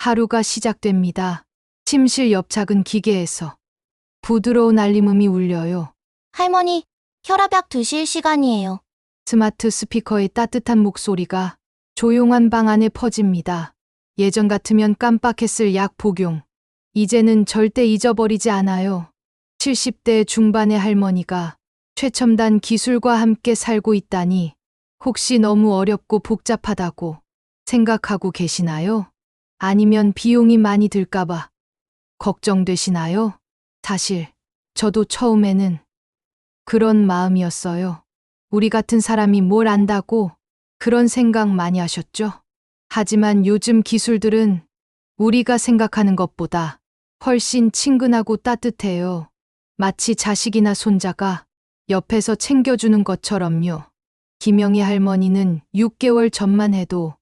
하루가 시작됩니다. 침실 옆 작은 기계에서 부드러운 알림음이 울려요. 할머니, 혈압약 드실 시간이에요. 스마트 스피커의 따뜻한 목소리가 조용한 방 안에 퍼집니다. 예전 같으면 깜빡했을 약 복용. 이제는 절대 잊어버리지 않아요. 70대 중반의 할머니가 최첨단 기술과 함께 살고 있다니 혹시 너무 어렵고 복잡하다고 생각하고 계시나요? 아니면 비용이 많이 들까봐 걱정되시나요? 사실 저도 처음에는 그런 마음이었어요. 우리 같은 사람이 뭘 안다고 그런 생각 많이 하셨죠? 하지만 요즘 기술들은 우리가 생각하는 것보다 훨씬 친근하고 따뜻해요. 마치 자식이나 손자가 옆에서 챙겨주는 것처럼요. 김영희 할머니는 6개월 전만 해도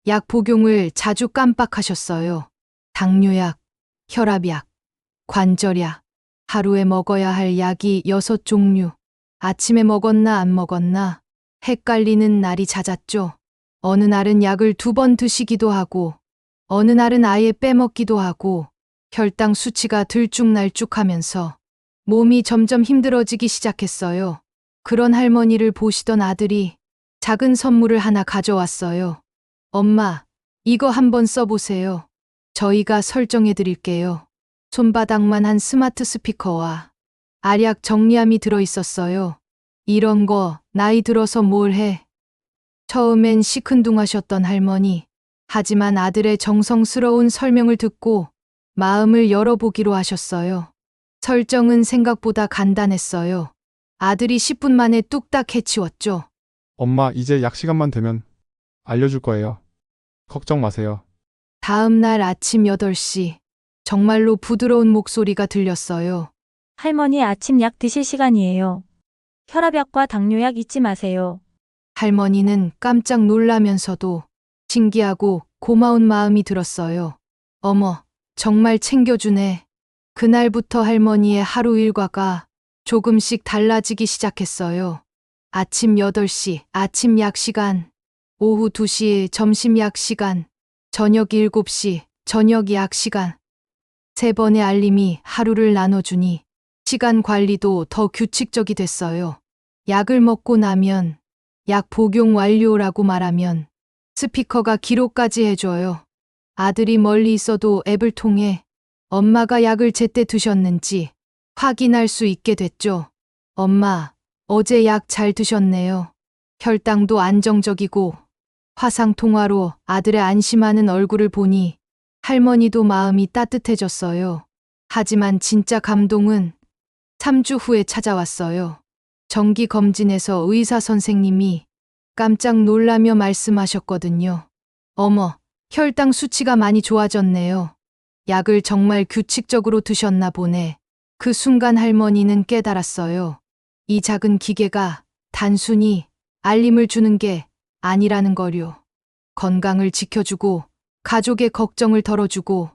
약 복용을 자주 깜빡하셨어요. 당뇨약, 혈압약, 관절약, 하루에 먹어야 할 약이 6종류. 아침에 먹었나 안 먹었나 헷갈리는 날이 잦았죠. 어느 날은 약을 2번 드시기도 하고 어느 날은 아예 빼먹기도 하고 혈당 수치가 들쭉날쭉하면서 몸이 점점 힘들어지기 시작했어요. 그런 할머니를 보시던 아들이 작은 선물을 하나 가져왔어요. 엄마, 이거 한번 써보세요. 저희가 설정해 드릴게요. 손바닥만 한 스마트 스피커와 알약 정리함이 들어있었어요. 이런 거 나이 들어서 뭘 해? 처음엔 시큰둥하셨던 할머니. 하지만 아들의 정성스러운 설명을 듣고 마음을 열어보기로 하셨어요. 설정은 생각보다 간단했어요. 아들이 10분 만에 뚝딱 해치웠죠. 엄마, 이제 약 시간만 되면 알려줄 거예요. 걱정 마세요. 다음 날 아침 8시, 정말로 부드러운 목소리가 들렸어요. 할머니 아침 약 드실 시간이에요. 혈압약과 당뇨약 잊지 마세요. 할머니는 깜짝 놀라면서도 신기하고 고마운 마음이 들었어요. 어머, 정말 챙겨주네. 그날부터 할머니의 하루 일과가 조금씩 달라지기 시작했어요. 아침 8시, 아침 약 시간, 오후 2시, 점심 약 시간, 저녁 7시, 저녁 약 시간. 3번의 알림이 하루를 나눠주니 시간 관리도 더 규칙적이 됐어요. 약을 먹고 나면 약 복용 완료라고 말하면 스피커가 기록까지 해줘요. 아들이 멀리 있어도 앱을 통해 엄마가 약을 제때 드셨는지 확인할 수 있게 됐죠. 엄마, 어제 약 잘 드셨네요. 혈당도 안정적이고 화상통화로 아들의 안심하는 얼굴을 보니 할머니도 마음이 따뜻해졌어요. 하지만 진짜 감동은 3주 후에 찾아왔어요. 정기 검진에서 의사 선생님이 깜짝 놀라며 말씀하셨거든요. 어머, 혈당 수치가 많이 좋아졌네요. 약을 정말 규칙적으로 드셨나 보네. 그 순간 할머니는 깨달았어요. 이 작은 기계가 단순히 알림을 주는 게 아니라는 거요. 건강을 지켜주고 가족의 걱정을 덜어주고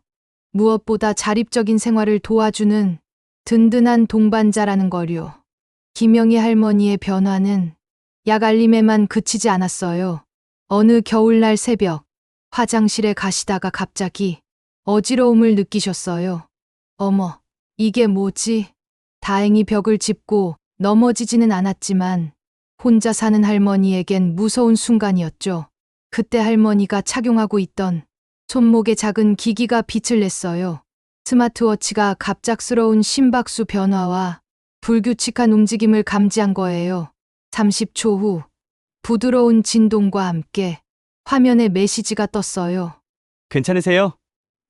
무엇보다 자립적인 생활을 도와주는 든든한 동반자라는 거요. 김영희 할머니의 변화는 약 알림에만 그치지 않았어요. 어느 겨울날 새벽, 화장실에 가시다가 갑자기 어지러움을 느끼셨어요. 어머, 이게 뭐지? 다행히 벽을 짚고 넘어지지는 않았지만 혼자 사는 할머니에겐 무서운 순간이었죠. 그때 할머니가 착용하고 있던 손목에 작은 기기가 빛을 냈어요. 스마트워치가 갑작스러운 심박수 변화와 불규칙한 움직임을 감지한 거예요. 30초 후 부드러운 진동과 함께 화면에 메시지가 떴어요. 괜찮으세요?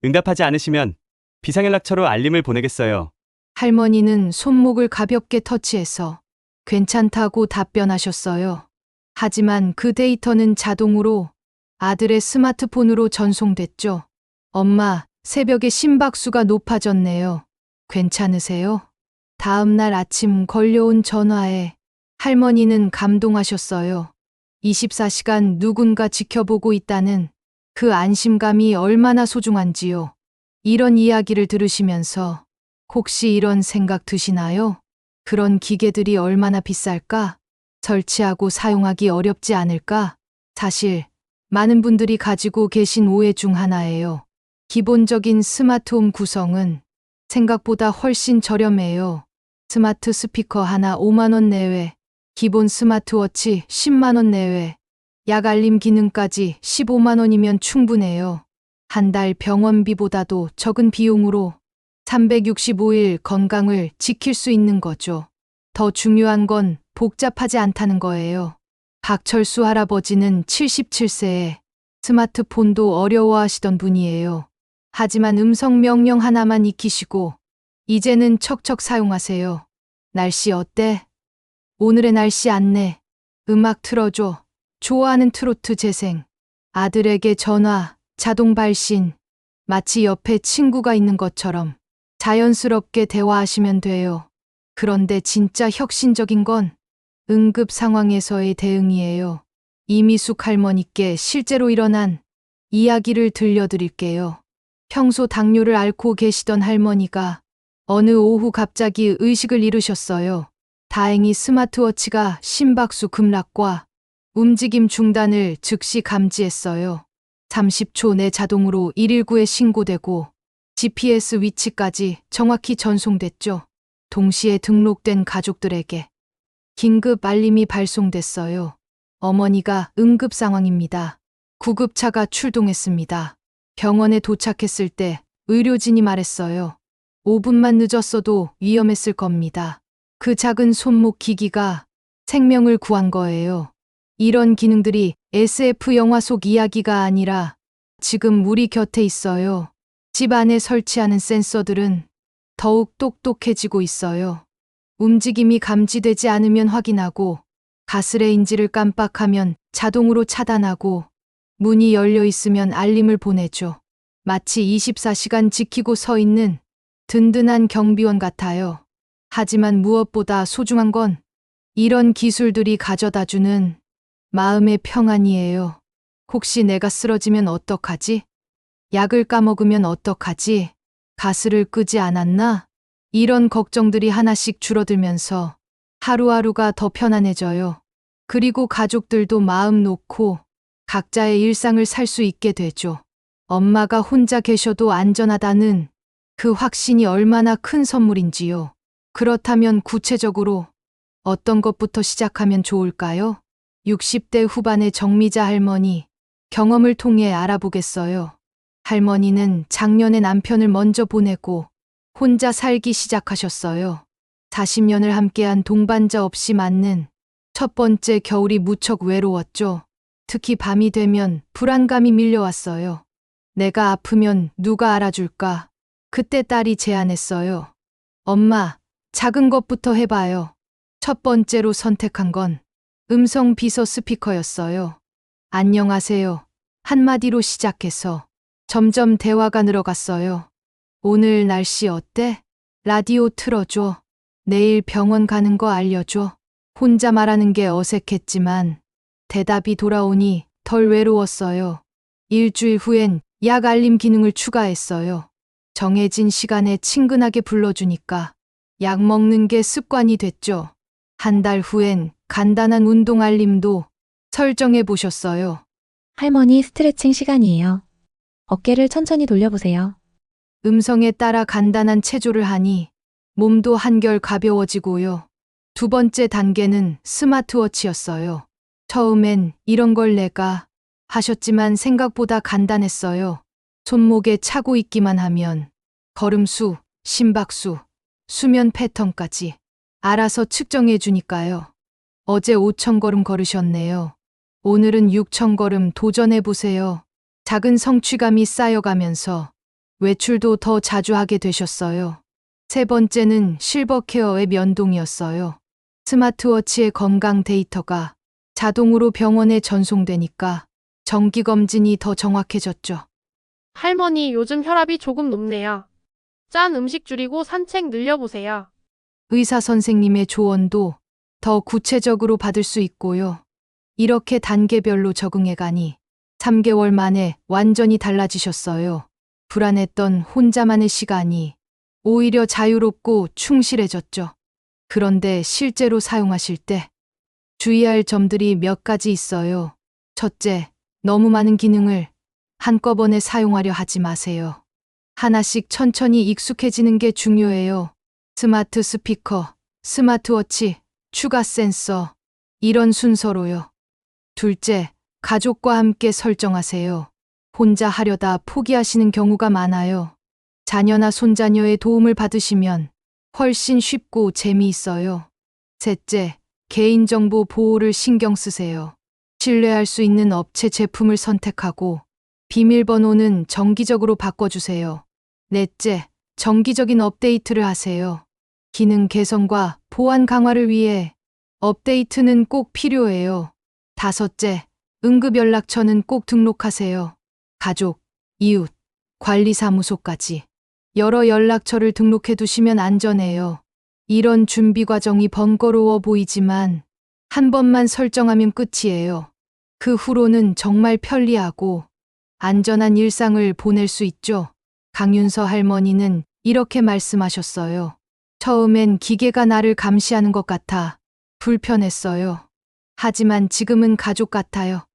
응답하지 않으시면 비상연락처로 알림을 보내겠어요. 할머니는 손목을 가볍게 터치해서 괜찮다고 답변하셨어요. 하지만 그 데이터는 자동으로 아들의 스마트폰으로 전송됐죠. 엄마, 새벽에 심박수가 높아졌네요. 괜찮으세요? 다음 날 아침 걸려온 전화에 할머니는 감동하셨어요. 24시간 누군가 지켜보고 있다는 그 안심감이 얼마나 소중한지요. 이런 이야기를 들으시면서 혹시 이런 생각 드시나요? 그런 기계들이 얼마나 비쌀까? 설치하고 사용하기 어렵지 않을까? 사실 많은 분들이 가지고 계신 오해 중 하나예요. 기본적인 스마트홈 구성은 생각보다 훨씬 저렴해요. 스마트 스피커 하나 5만 원 내외, 기본 스마트워치 10만 원 내외, 약 알림 기능까지 15만 원이면 충분해요. 한 달 병원비보다도 적은 비용으로 365일 건강을 지킬 수 있는 거죠. 더 중요한 건 복잡하지 않다는 거예요. 박철수 할아버지는 77세에 스마트폰도 어려워하시던 분이에요. 하지만 음성 명령 하나만 익히시고 이제는 척척 사용하세요. 날씨 어때? 오늘의 날씨 안내. 음악 틀어줘. 좋아하는 트로트 재생. 아들에게 전화, 자동 발신. 마치 옆에 친구가 있는 것처럼 자연스럽게 대화하시면 돼요. 그런데 진짜 혁신적인 건 응급 상황에서의 대응이에요. 이미숙 할머니께 실제로 일어난 이야기를 들려드릴게요. 평소 당뇨를 앓고 계시던 할머니가 어느 오후 갑자기 의식을 잃으셨어요. 다행히 스마트워치가 심박수 급락과 움직임 중단을 즉시 감지했어요. 30초 내 자동으로 119에 신고되고 GPS 위치까지 정확히 전송됐죠. 동시에 등록된 가족들에게 긴급 알림이 발송됐어요. 어머니가 응급 상황입니다. 구급차가 출동했습니다. 병원에 도착했을 때 의료진이 말했어요. 5분만 늦었어도 위험했을 겁니다. 그 작은 손목 기기가 생명을 구한 거예요. 이런 기능들이 SF 영화 속 이야기가 아니라 지금 우리 곁에 있어요. 집 안에 설치하는 센서들은 더욱 똑똑해지고 있어요. 움직임이 감지되지 않으면 확인하고 가스레인지를 깜빡하면 자동으로 차단하고 문이 열려 있으면 알림을 보내죠. 마치 24시간 지키고 서 있는 든든한 경비원 같아요. 하지만 무엇보다 소중한 건 이런 기술들이 가져다주는 마음의 평안이에요. 혹시 내가 쓰러지면 어떡하지? 약을 까먹으면 어떡하지? 가스를 끄지 않았나? 이런 걱정들이 하나씩 줄어들면서 하루하루가 더 편안해져요. 그리고 가족들도 마음 놓고 각자의 일상을 살 수 있게 되죠. 엄마가 혼자 계셔도 안전하다는 그 확신이 얼마나 큰 선물인지요. 그렇다면 구체적으로 어떤 것부터 시작하면 좋을까요? 60대 후반의 정미자 할머니, 경험을 통해 알아보겠어요. 할머니는 작년에 남편을 먼저 보내고 혼자 살기 시작하셨어요. 40년을 함께한 동반자 없이 맞는 첫 번째 겨울이 무척 외로웠죠. 특히 밤이 되면 불안감이 밀려왔어요. 내가 아프면 누가 알아줄까? 그때 딸이 제안했어요. 엄마, 작은 것부터 해봐요. 첫 번째로 선택한 건 음성 비서 스피커였어요. 안녕하세요. 한마디로 시작해서 점점 대화가 늘어갔어요. 오늘 날씨 어때? 라디오 틀어줘. 내일 병원 가는 거 알려줘. 혼자 말하는 게 어색했지만 대답이 돌아오니 덜 외로웠어요. 일주일 후엔 약 알림 기능을 추가했어요. 정해진 시간에 친근하게 불러주니까 약 먹는 게 습관이 됐죠. 한 달 후엔 간단한 운동 알림도 설정해 보셨어요. 할머니 스트레칭 시간이에요. 어깨를 천천히 돌려보세요. 음성에 따라 간단한 체조를 하니 몸도 한결 가벼워지고요. 두 번째 단계는 스마트워치였어요. 처음엔 이런 걸 내가 하셨지만 생각보다 간단했어요. 손목에 차고 있기만 하면 걸음수, 심박수, 수면 패턴까지 알아서 측정해 주니까요. 어제 5,000걸음 걸으셨네요. 오늘은 6,000걸음 도전해 보세요. 작은 성취감이 쌓여가면서 외출도 더 자주 하게 되셨어요. 세 번째는 실버케어 앱 연동이었어요. 스마트워치의 건강 데이터가 자동으로 병원에 전송되니까 정기검진이 더 정확해졌죠. 할머니, 요즘 혈압이 조금 높네요. 짠 음식 줄이고 산책 늘려보세요. 의사 선생님의 조언도 더 구체적으로 받을 수 있고요. 이렇게 단계별로 적응해가니 3개월 만에 완전히 달라지셨어요. 불안했던 혼자만의 시간이 오히려 자유롭고 충실해졌죠. 그런데 실제로 사용하실 때 주의할 점들이 몇 가지 있어요. 첫째, 너무 많은 기능을 한꺼번에 사용하려 하지 마세요. 하나씩 천천히 익숙해지는 게 중요해요. 스마트 스피커, 스마트워치, 추가 센서. 이런 순서로요. 둘째, 가족과 함께 설정하세요. 혼자 하려다 포기하시는 경우가 많아요. 자녀나 손자녀의 도움을 받으시면 훨씬 쉽고 재미있어요. 셋째, 개인정보 보호를 신경 쓰세요. 신뢰할 수 있는 업체 제품을 선택하고 비밀번호는 정기적으로 바꿔주세요. 넷째, 정기적인 업데이트를 하세요. 기능 개선과 보안 강화를 위해 업데이트는 꼭 필요해요. 다섯째, 응급 연락처는 꼭 등록하세요. 가족, 이웃, 관리사무소까지 여러 연락처를 등록해 두시면 안전해요. 이런 준비 과정이 번거로워 보이지만 한 번만 설정하면 끝이에요. 그 후로는 정말 편리하고 안전한 일상을 보낼 수 있죠. 강윤서 할머니는 이렇게 말씀하셨어요. 처음엔 기계가 나를 감시하는 것 같아 불편했어요. 하지만 지금은 가족 같아요.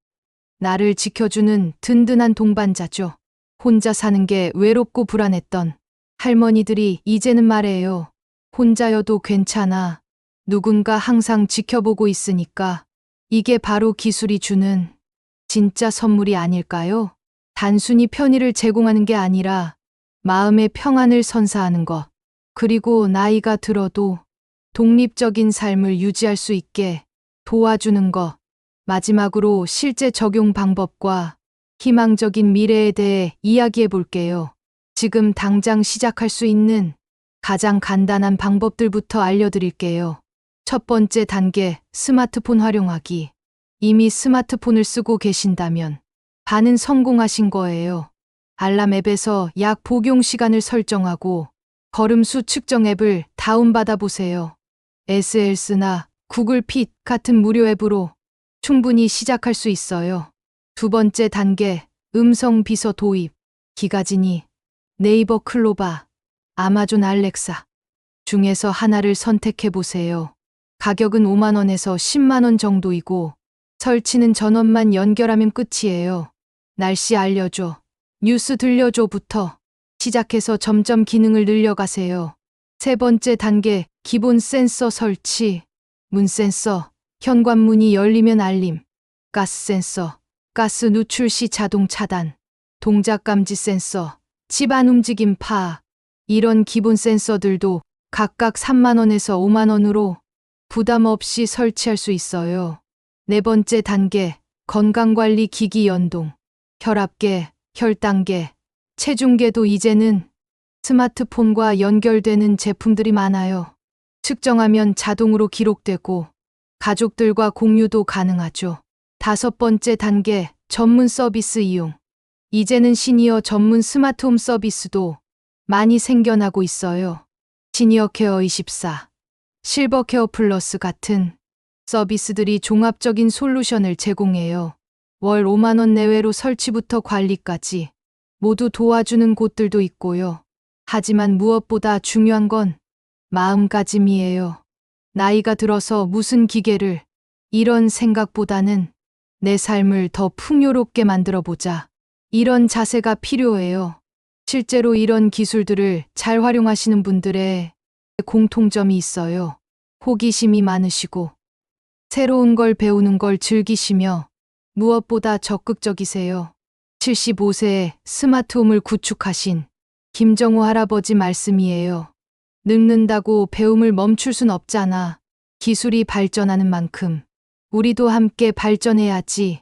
나를 지켜주는 든든한 동반자죠. 혼자 사는 게 외롭고 불안했던 할머니들이 이제는 말해요. 혼자여도 괜찮아. 누군가 항상 지켜보고 있으니까. 이게 바로 기술이 주는 진짜 선물이 아닐까요? 단순히 편의를 제공하는 게 아니라 마음의 평안을 선사하는 것. 그리고 나이가 들어도 독립적인 삶을 유지할 수 있게 도와주는 것. 마지막으로 실제 적용 방법과 희망적인 미래에 대해 이야기해 볼게요. 지금 당장 시작할 수 있는 가장 간단한 방법들부터 알려드릴게요. 첫 번째 단계, 스마트폰 활용하기. 이미 스마트폰을 쓰고 계신다면 반은 성공하신 거예요. 알람 앱에서 약 복용 시간을 설정하고 걸음수 측정 앱을 다운받아 보세요. SLS나 구글 핏 같은 무료 앱으로 충분히 시작할 수 있어요. 두 번째 단계, 음성 비서 도입. 기가진이, 네이버 클로바, 아마존 알렉사 중에서 하나를 선택해 보세요. 가격은 5만 원에서 10만 원 정도이고 설치는 전원만 연결하면 끝이에요. 날씨 알려줘, 뉴스 들려줘부터 시작해서 점점 기능을 늘려가세요. 세 번째 단계, 기본 센서 설치. 문 센서, 현관문이 열리면 알림. 가스 센서, 가스 누출 시 자동 차단. 동작 감지 센서, 집안 움직임 파악. 이런 기본 센서들도 각각 3만 원에서 5만 원으로 부담 없이 설치할 수 있어요. 네 번째 단계, 건강관리 기기 연동. 혈압계, 혈당계, 체중계도 이제는 스마트폰과 연결되는 제품들이 많아요. 측정하면 자동으로 기록되고 가족들과 공유도 가능하죠. 다섯 번째 단계, 전문 서비스 이용. 이제는 시니어 전문 스마트홈 서비스도 많이 생겨나고 있어요. 시니어 케어 24, 실버 케어 플러스 같은 서비스들이 종합적인 솔루션을 제공해요. 월 5만 원 내외로 설치부터 관리까지 모두 도와주는 곳들도 있고요. 하지만 무엇보다 중요한 건 마음가짐이에요. 나이가 들어서 무슨 기계를, 이런 생각보다는 내 삶을 더 풍요롭게 만들어 보자. 이런 자세가 필요해요. 실제로 이런 기술들을 잘 활용하시는 분들의 공통점이 있어요. 호기심이 많으시고 새로운 걸 배우는 걸 즐기시며 무엇보다 적극적이세요. 75세에 스마트홈을 구축하신 김정호 할아버지 말씀이에요. 늙는다고 배움을 멈출 순 없잖아. 기술이 발전하는 만큼 우리도 함께 발전해야지.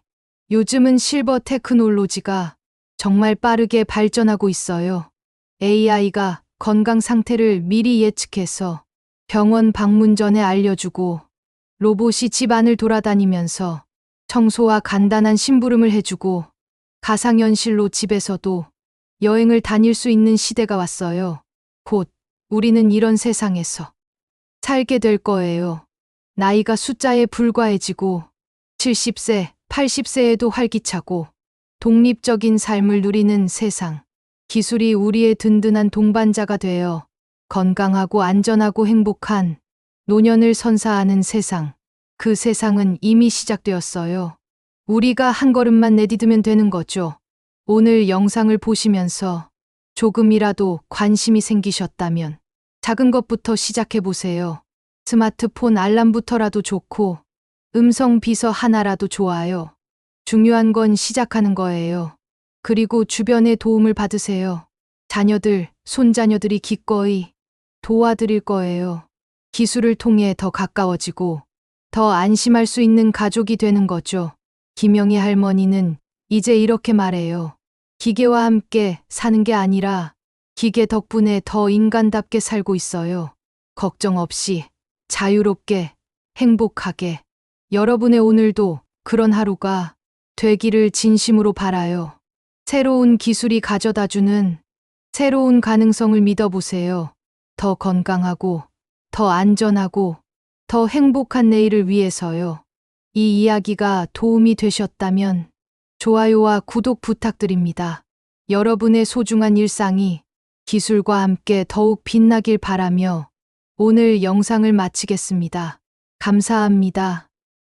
요즘은 실버 테크놀로지가 정말 빠르게 발전하고 있어요. AI가 건강 상태를 미리 예측해서 병원 방문 전에 알려주고 로봇이 집안을 돌아다니면서 청소와 간단한 심부름을 해주고 가상현실로 집에서도 여행을 다닐 수 있는 시대가 왔어요. 곧 우리는 이런 세상에서 살게 될 거예요. 나이가 숫자에 불과해지고 70세, 80세에도 활기차고 독립적인 삶을 누리는 세상. 기술이 우리의 든든한 동반자가 되어 건강하고 안전하고 행복한 노년을 선사하는 세상. 그 세상은 이미 시작되었어요. 우리가 한 걸음만 내디디면 되는 거죠. 오늘 영상을 보시면서 조금이라도 관심이 생기셨다면 작은 것부터 시작해 보세요. 스마트폰 알람부터라도 좋고 음성 비서 하나라도 좋아요. 중요한 건 시작하는 거예요. 그리고 주변의 도움을 받으세요. 자녀들, 손자녀들이 기꺼이 도와드릴 거예요. 기술을 통해 더 가까워지고 더 안심할 수 있는 가족이 되는 거죠. 김영희 할머니는 이제 이렇게 말해요. 기계와 함께 사는 게 아니라 기계 덕분에 더 인간답게 살고 있어요. 걱정 없이 자유롭게 행복하게. 여러분의 오늘도 그런 하루가 되기를 진심으로 바라요. 새로운 기술이 가져다주는 새로운 가능성을 믿어보세요. 더 건강하고 더 안전하고 더 행복한 내일을 위해서요. 이 이야기가 도움이 되셨다면 좋아요와 구독 부탁드립니다. 여러분의 소중한 일상이 기술과 함께 더욱 빛나길 바라며 오늘 영상을 마치겠습니다. 감사합니다.